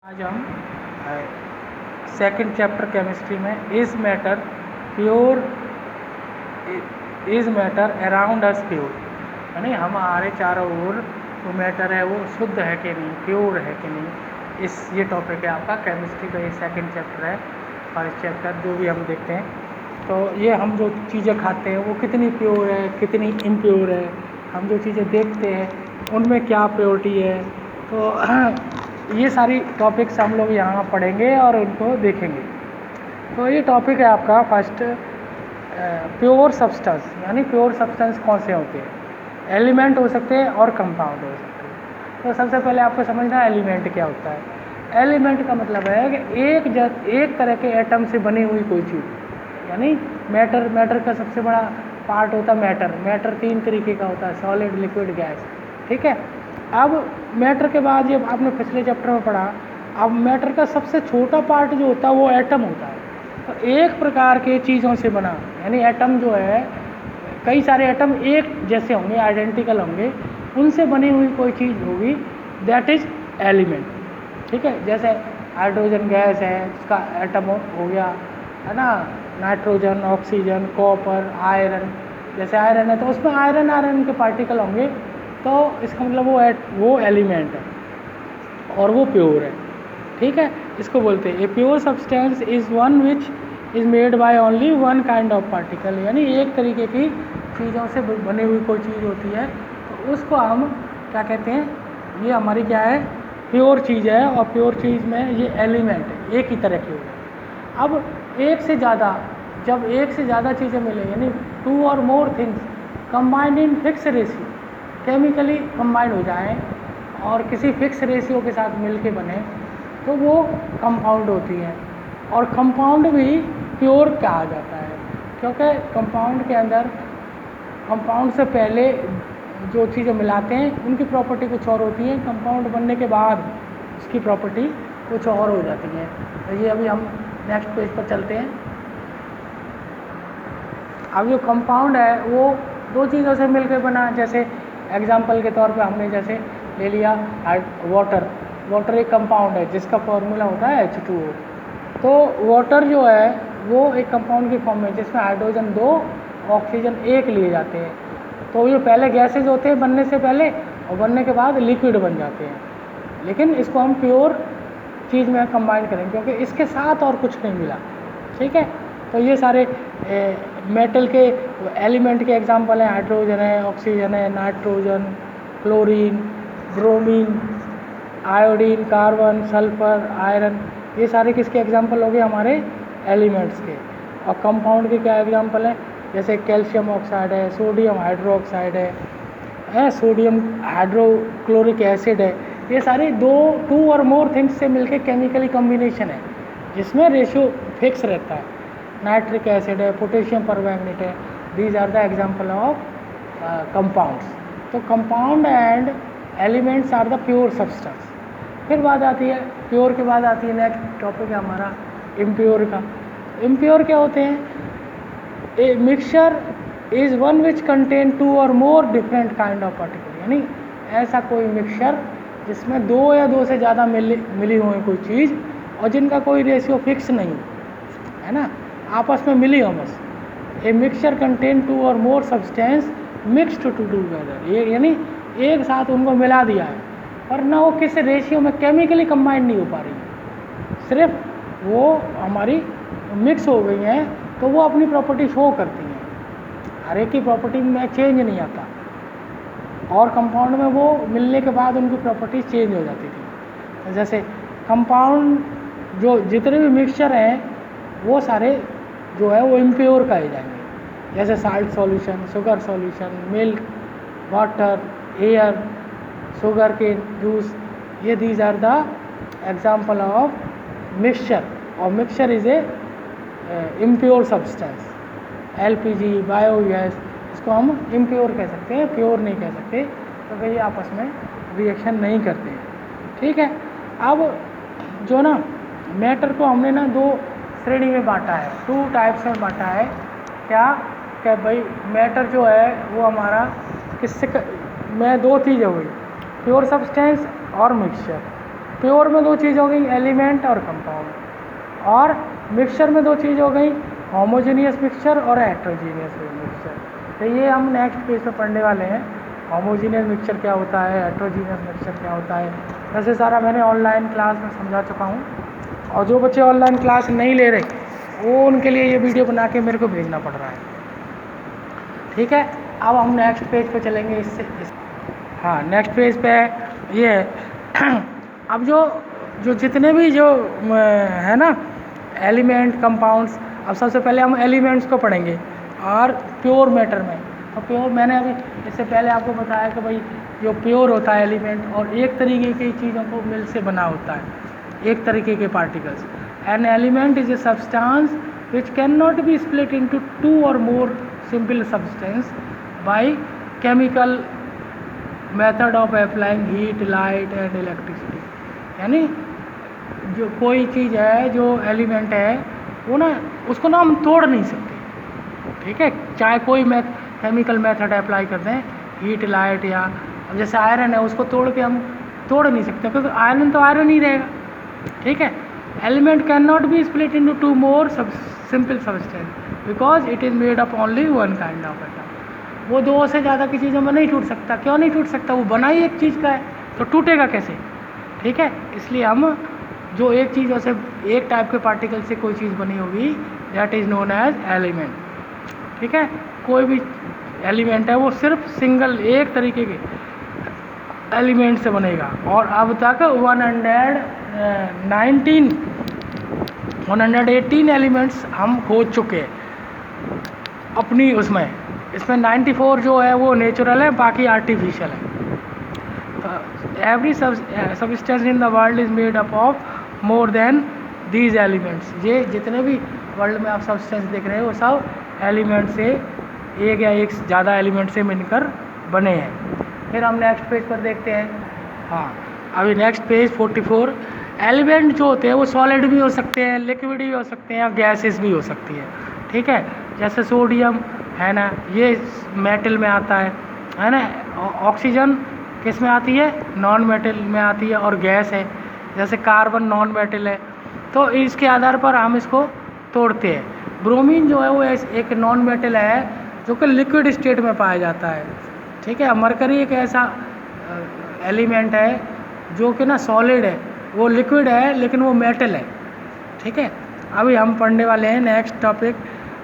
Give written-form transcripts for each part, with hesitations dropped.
आज हम second chapter chemistry में is matter pure is matter around us pure, यानी हमारे चारों ओर जो मैटर है वो शुद्ध है कि नहीं, प्योर है कि नहीं। ये टॉपिक है आपका केमिस्ट्री का, ये सेकंड चैप्टर है। और इस चैप्टर जो भी हम देखते हैं तो ये हम जो चीज़ें खाते हैं वो कितनी प्योर है कितनी इम्प्योर है, हम जो चीज़ें देखते हैं उनमें क्या प्योरिटी है। तो ये सारी टॉपिक्स हम लोग यहाँ पढ़ेंगे और उनको देखेंगे। तो ये टॉपिक है आपका फर्स्ट, प्योर सब्सटेंस, यानी प्योर सब्सटेंस कौन से होते हैं। एलिमेंट हो सकते हैं और कंपाउंड हो सकते हैं। तो सबसे पहले आपको समझना है एलिमेंट क्या होता है। एलिमेंट का मतलब है कि एक तरह के एटम से बनी हुई कोई चीज़, यानी मैटर का सबसे बड़ा पार्ट होता है मैटर 3 तरीके का होता है, सॉलिड, लिक्विड, गैस। ठीक है। अब मैटर के बाद जब आपने पिछले चैप्टर में पढ़ा, अब मैटर का सबसे छोटा पार्ट जो होता है वो एटम होता है। तो एक प्रकार के चीज़ों से बना, यानी एटम जो है कई सारे एटम एक जैसे होंगे, आइडेंटिकल होंगे, उनसे बनी हुई कोई चीज़ होगी, दैट इज एलिमेंट। ठीक है। जैसे हाइड्रोजन गैस है, जिसका एटम हो गया है ना, नाइट्रोजन, ऑक्सीजन, कॉपर, आयरन। जैसे आयरन है तो उसमें आयरन के पार्टिकल होंगे, तो इसका मतलब वो एलिमेंट है और वो प्योर है। ठीक है। इसको बोलते हैं a pure substance is one which is made by only one kind of particle, यानी एक तरीके की चीज़ों से बनी हुई कोई चीज़ होती है तो उसको हम क्या कहते हैं, ये हमारी क्या है, प्योर चीज़ है। और प्योर चीज़ में ये एलिमेंट है, एक ही तरह की होगी। अब जब एक से ज़्यादा चीज़ें मिले, यानी 2 और more things combined in fix ratio, chemically combined हो जाएं और किसी फिक्स रेशियो के साथ मिल के बने, तो वो कंपाउंड होती हैं। और कंपाउंड भी प्योर कहा जाता है, क्योंकि कंपाउंड के अंदर, कंपाउंड से पहले जो चीज़ें मिलाते हैं उनकी प्रॉपर्टी कुछ और होती है, कंपाउंड बनने के बाद उसकी प्रॉपर्टी कुछ और हो जाती है। तो ये अभी हम नेक्स्ट पेज पर चलते हैं। अब जो कंपाउंड है वो 2 चीज़ों से मिलकर बना, जैसे एग्जाम्पल के तौर पे हमने जैसे ले लिया वाटर एक कंपाउंड है जिसका फॉर्मूला होता है H2O। तो वाटर जो है वो एक कंपाउंड की फॉर्म में, जिसमें हाइड्रोजन 2 ऑक्सीजन 1 लिए जाते हैं। तो ये पहले गैसेज होते हैं बनने से पहले, और बनने के बाद लिक्विड बन जाते हैं। लेकिन इसको हम प्योर चीज़ में कंबाइन करेंगे क्योंकि इसके साथ और कुछ नहीं मिला। ठीक है। तो ये सारे मेटल के एलिमेंट के एग्जांपल हैं, हाइड्रोजन है, ऑक्सीजन है, nitrogen, chlorine, bromine, iodine, carbon, sulphur, iron. ये सारे किसके एग्जांपल हो गए, हमारे एलिमेंट्स के। और कंपाउंड के क्या एग्जांपल हैं, जैसे कैल्शियम ऑक्साइड है, सोडियम हाइड्रोक्साइड है, सोडियम हाइड्रोक्लोरिक एसिड है। ये सारे 2 और मोर थिंग्स से मिलके केमिकली कॉम्बिनेशन है जिसमें रेशियो फिक्स रहता है। नाइट्रिक एसिड है, पोटेशियम परमैंगनेट है। These are the example of compounds. तो compound and elements are the pure substance. फिर बात आती है प्योर के बाद आती है नेक्स्ट टॉपिक है हमारा इम्प्योर का। इम्प्योर क्या होते हैं, a mixture is one which contain 2 और more different kind of particle, यानी ऐसा कोई मिक्सचर जिसमें 2 या 2 से ज़्यादा मिली हुई कोई चीज़ और जिनका कोई रेशियो फिक्स नहीं है ना, आपस में मिली हो बस। ए मिक्सचर कंटेन 2 और more substance mixed to together, ये यानी एक साथ उनको मिला दिया है, पर ना वो किस रेशियो में केमिकली कंबाइंड नहीं हो पा रही, सिर्फ वो हमारी मिक्स हो गई हैं तो वो अपनी प्रॉपर्टी शो करती हैं। हर एक की प्रॉपर्टी में चेंज नहीं आता, और कंपाउंड में वो मिलने के बाद उनकी प्रॉपर्टी चेंज हो जाती थी। जैसे कंपाउंड जो जितने भी मिक्सचर हैं वो सारे जो है वो इम्प्योर कहे जाएंगे, जैसे salt solution, sugar solution, milk, water, air, sugar के जूस, ये these are the example of mixture. और mixture is a impure substance. LPG, biogas, इसको हम इम्प्योर कह सकते हैं, प्योर नहीं कह सकते, क्योंकि ये आपस में रिएक्शन नहीं करते हैं। ठीक है। अब जो ना मैटर को हमने ना 2 श्रेणी में बांटा है, 2 टाइप्स में बांटा है। क्या भाई मैटर जो है वो हमारा किससे में 2 चीज़ें हुई, प्योर सब्सटेंस और मिक्सचर। प्योर में दो चीज़ हो गई, एलिमेंट और कंपाउंड। और मिक्सचर में दो चीज़ हो गई, होमोजीनियस मिक्सचर और हेट्रोजीनियस मिक्सचर। तो ये हम नेक्स्ट पेज पे पढ़ने वाले हैं, होमोजीनियस मिक्सचर क्या होता है, हेट्रोजीनियस मिक्सचर क्या होता है। वैसे सारा मैंने ऑनलाइन क्लास में समझा चुका हूँ, और जो बच्चे ऑनलाइन क्लास नहीं ले रहे वो उनके लिए ये वीडियो बना के मेरे को भेजना पड़ रहा है। ठीक है, अब हम नेक्स्ट पेज पे चलेंगे। हाँ, नेक्स्ट पेज पे ये अब जो जितने भी जो है ना एलिमेंट कंपाउंड्स, अब सबसे पहले हम एलिमेंट्स को पढ़ेंगे और प्योर मैटर में। तो प्योर मैंने अभी इससे पहले आपको बताया कि भाई जो प्योर होता है एलिमेंट और एक तरीके की चीज़ों को मिल से बना होता है, एक तरीके के particles. An element is a substance which can not be split into two or more simple substance by chemical method of applying heat, light and electricity. यानी जो कोई चीज़ है, जो एलिमेंट है, वो ना उसको ना हम तोड़ नहीं सकते। ठीक है, चाहे कोई केमिकल मेथड अप्लाई करते हैं, हीट, लाइट, या अब जैसे आयरन है उसको तोड़ के हम तोड़ नहीं सकते, क्योंकि आयरन तो आयरन ही रहेगा। ठीक है, element can not be split into to more simple substance because it is made up only one kind of atom. वो दो से ज़्यादा की चीज़ों में नहीं टूट सकता। क्यों नहीं टूट सकता? वो बना ही एक चीज़ का है, तो टूटेगा कैसे? ठीक है, इसलिए हम जो एक चीज़ से एक टाइप के पार्टिकल से कोई चीज़ बनी होगी, that is known as element. ठीक है, कोई भी एलिमेंट है वो सिर्फ सिंगल एक तरीके के एलिमेंट से बनेगा। और अब तक 118 एलिमेंट्स हम खोज चुके हैं अपनी उसमें। इसमें 94 जो है वो नेचुरल है, बाकी आर्टिफिशियल है। Every substance in the world is made up of more than these elements. ये जितने भी वर्ल्ड में आप सब्सटेंस देख रहे हैं वो सब एलिमेंट से, एक या एक ज़्यादा एलिमेंट से मिलकर बने हैं। फिर हम नेक्स्ट पेज पर देखते हैं। हाँ, अभी नेक्स्ट पेज 44। एलिमेंट जो होते हैं वो सॉलिड भी हो सकते हैं, लिक्विड भी हो सकते हैं, और गैसेस भी हो सकती है। ठीक है, जैसे सोडियम है ना, ये मेटल में आता है ना। ऑक्सीजन किस में आती है? नॉन मेटल में आती है। और गैस है जैसे कार्बन, नॉन मेटल है, तो इसके आधार पर हम इसको तोड़ते हैं। ब्रोमीन जो है वो एक नॉन मेटल है जो कि लिक्विड स्टेट में पाया जाता है। ठीक है, मरकरी एक ऐसा एलिमेंट है जो कि ना सॉलिड है, वो लिक्विड है लेकिन वो मेटल है। ठीक है, अभी हम पढ़ने वाले हैं नेक्स्ट टॉपिक।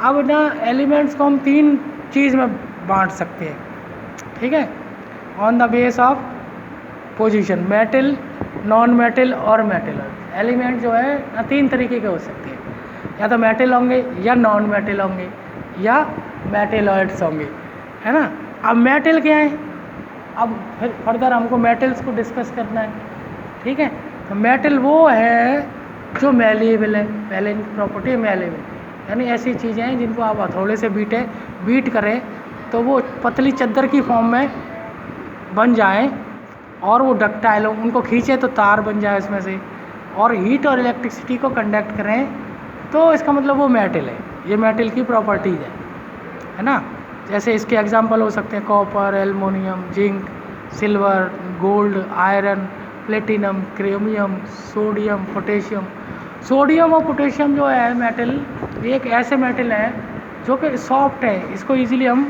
अब ना एलिमेंट्स को हम तीन चीज़ में बांट सकते हैं। ठीक है, on the base of position, metal, non metal और मेटल। एलिमेंट जो है ना तीन तरीके के हो सकते हैं, या तो मेटल होंगे, या नॉन मेटल होंगे, या मेटेलॉइड्स होंगे, है ना। अब मेटल क्या है? अब फिर फर्दर हमको मेटल्स को डिस्कस करना है। ठीक है, तो मेटल वो है जो मैलिएबल है। पहले इनकी प्रॉपर्टी है मैलिएबल, यानी ऐसी चीज़ें हैं जिनको आप हथौड़े से बीट करें तो वो पतली चद्दर की फॉर्म में बन जाएं, और वो डक्टाइल हो, उनको खींचे तो तार बन जाए उसमें से, और हीट और इलेक्ट्रिसिटी को कंडक्ट करें, तो इसका मतलब वो मेटल है। ये मेटल की प्रॉपर्टीज़ है ना। जैसे इसके एग्जांपल हो सकते हैं copper, aluminium, zinc, silver, gold, iron, platinum, chromium, sodium, potassium. Sodium और पोटेशियम जो है मेटल, ये एक ऐसे मेटल है जो कि सॉफ्ट है, इसको इजीली हम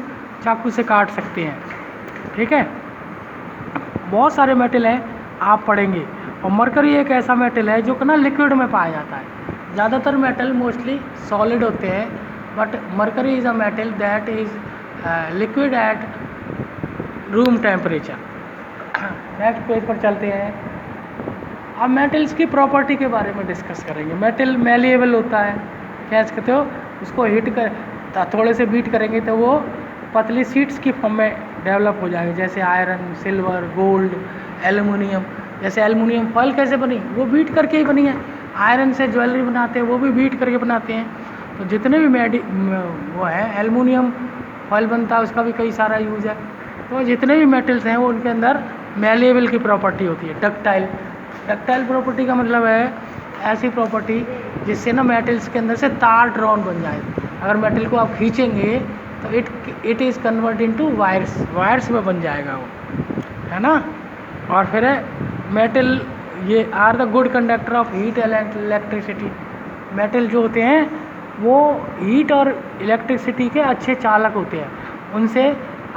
चाकू से काट सकते हैं। ठीक है, बहुत सारे मेटल हैं आप पढ़ेंगे। और मरकरी एक ऐसा मेटल है जो कि ना लिक्विड में पाया जाता है। ज़्यादातर मेटल मोस्टली सॉलिड होते हैं, but mercury is a metal that is liquid at room temperature. Next page पर चलते हैं। अब मेटल्स की प्रॉपर्टी के बारे में डिस्कस करेंगे। मेटल मैलिएबल होता है, क्या कहते हो, उसको हीट कर थोड़े से बीट करेंगे तो वो पतली सीट्स की फॉर्म में डेवलप हो जाएंगे, जैसे आयरन, सिल्वर, गोल्ड, एल्युमिनियम। जैसे एल्युमिनियम फॉयल कैसे बनी? वो बीट करके ही बनी है। आयरन से ज्वेलरी बनाते हैं, वो भी बीट करके बनाते हैं। तो जितने भी वो है एल्युमिनियम फॉयल बनता है, उसका भी कई सारा यूज़ है। तो जितने भी मेटल्स हैं वो उनके अंदर मैलिएबल की प्रॉपर्टी होती है। डक्टाइल प्रॉपर्टी का मतलब है ऐसी प्रॉपर्टी जिससे ना मेटल्स के अंदर से तार ड्रॉन बन जाए। अगर मेटल को आप खींचेंगे तो it is convert into wires में बन जाएगा वो, है ना। और फिर मेटल ये are the good conductor of heat and electricity. Metal जो होते हैं वो हीट और इलेक्ट्रिसिटी के अच्छे चालक होते हैं, उनसे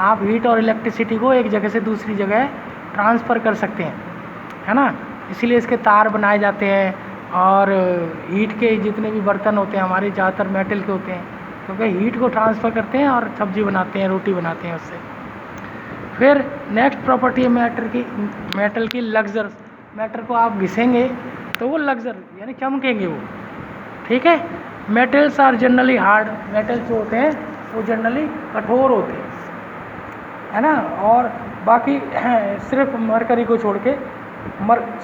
आप हीट और इलेक्ट्रिसिटी को एक जगह से दूसरी जगह ट्रांसफ़र कर सकते हैं, है ना। इसीलिए इसके तार बनाए जाते हैं, और हीट के जितने भी बर्तन होते हैं हमारे ज़्यादातर मेटल के होते हैं, क्योंकि हीट को ट्रांसफ़र करते हैं और सब्जी बनाते हैं, रोटी बनाते हैं उससे। फिर नेक्स्ट प्रॉपर्टी है मेटल की लग्जर। मेटल को आप घिसेंगे तो वो लग्जर यानी चमकेंगे वो, ठीक है। Metals are generally hard. Metals जो होते हैं वो जनरली कठोर होते हैं, है ना। और बाकी सिर्फ मरकरी को छोड़ के,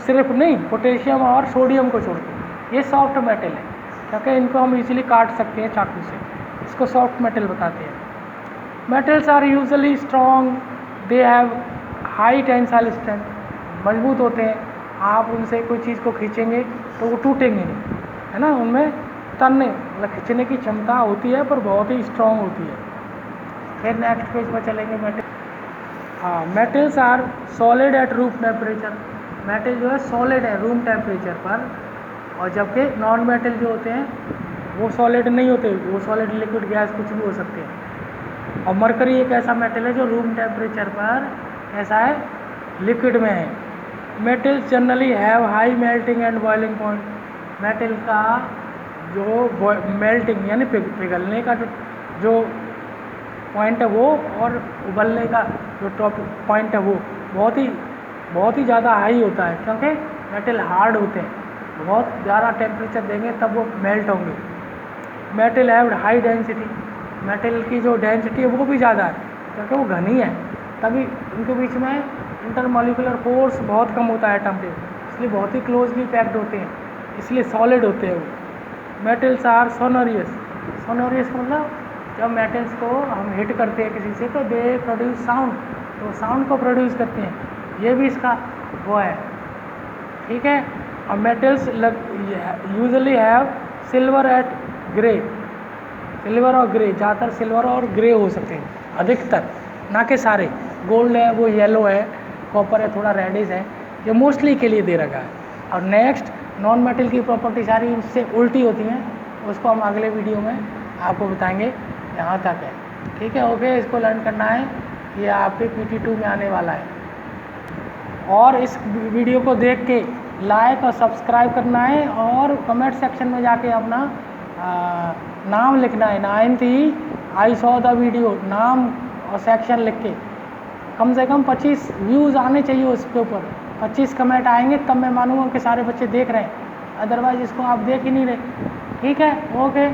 सिर्फ नहीं, पोटेशियम और सोडियम को छोड़ के ये सॉफ्ट मेटल है, क्योंकि इनको हम इजीली काट सकते हैं चाकू से, इसको सॉफ्ट मेटल बताते हैं। Metals are usually strong, they have high tensile strength, मजबूत होते हैं, आप उनसे कोई चीज़ को खींचेंगे तो वो टूटेंगे नहीं, है ना। उनमें तनने मतलब खींचने की क्षमता होती है, पर बहुत ही स्ट्रॉन्ग होती है। फिर नेक्स्ट पेज पर चलेंगे। Metals are solid at room temperature. Metal जो है सॉलिड है रूम टेम्परेचर पर, और जबकि नॉन मेटल जो होते हैं वो सॉलिड नहीं होते, वो सॉलिड लिक्विड गैस कुछ भी हो सकते हैं। और मरकरी एक ऐसा मेटल है जो रूम टेम्परेचर पर ऐसा है, लिक्विड में है। Metals generally have high melting and boiling point. Metal का जो मेल्टिंग यानी पिघलने का जो पॉइंट है वो, और उबलने का जो टॉप पॉइंट है वो बहुत ही ज़्यादा हाई होता है, क्योंकि मेटल हार्ड होते हैं, बहुत ज़्यादा टेम्परेचर देंगे तब वो मेल्ट होंगे। Metal have high density. Metal की जो डेंसिटी है वो भी ज़्यादा है, क्योंकि वो घनी है, तभी उनके बीच में इंटरमॉलिक्यूलर फोर्स बहुत कम होता है एटम के, इसलिए बहुत ही क्लोजली पैक्ड होते हैं, इसलिए सॉलिड होते हैं वो। Metals are सोनोरियस। सोनोरियस मतलब जब मेटल्स को हम हिट करते हैं किसी से तो दे प्रोड्यूस साउंड, तो साउंड को प्रोड्यूस करते हैं, ये भी इसका वो है, ठीक है। और metals usually have silver at grey. Silver और ग्रे, ज़्यादातर सिल्वर और ग्रे हो सकते हैं, अधिकतर, ना कि सारे। गोल्ड है वो येलो है, कॉपर है थोड़ा रेडिश है, ये मोस्टली के लिए दे रखा है। और नेक्स्ट नॉन मेटल की प्रॉपर्टी सारी इससे उल्टी होती हैं, उसको हम अगले वीडियो में आपको बताएंगे। यहाँ तक है, ठीक है, ओके। इसको लर्न करना है, ये आपके PT2 में आने वाला है। और इस वीडियो को देख के लाइक और सब्सक्राइब करना है, और कमेंट सेक्शन में जाके अपना नाम लिखना है। 9th he I saw the video, नाम और सेक्शन लिख के कम से कम 25 व्यूज़ आने चाहिए उसके ऊपर। 25 कमेंट आएंगे तब मैं मानूंगा कि सारे बच्चे देख रहे हैं, अदरवाइज़ इसको आप देख ही नहीं रहे, ठीक है, ओके।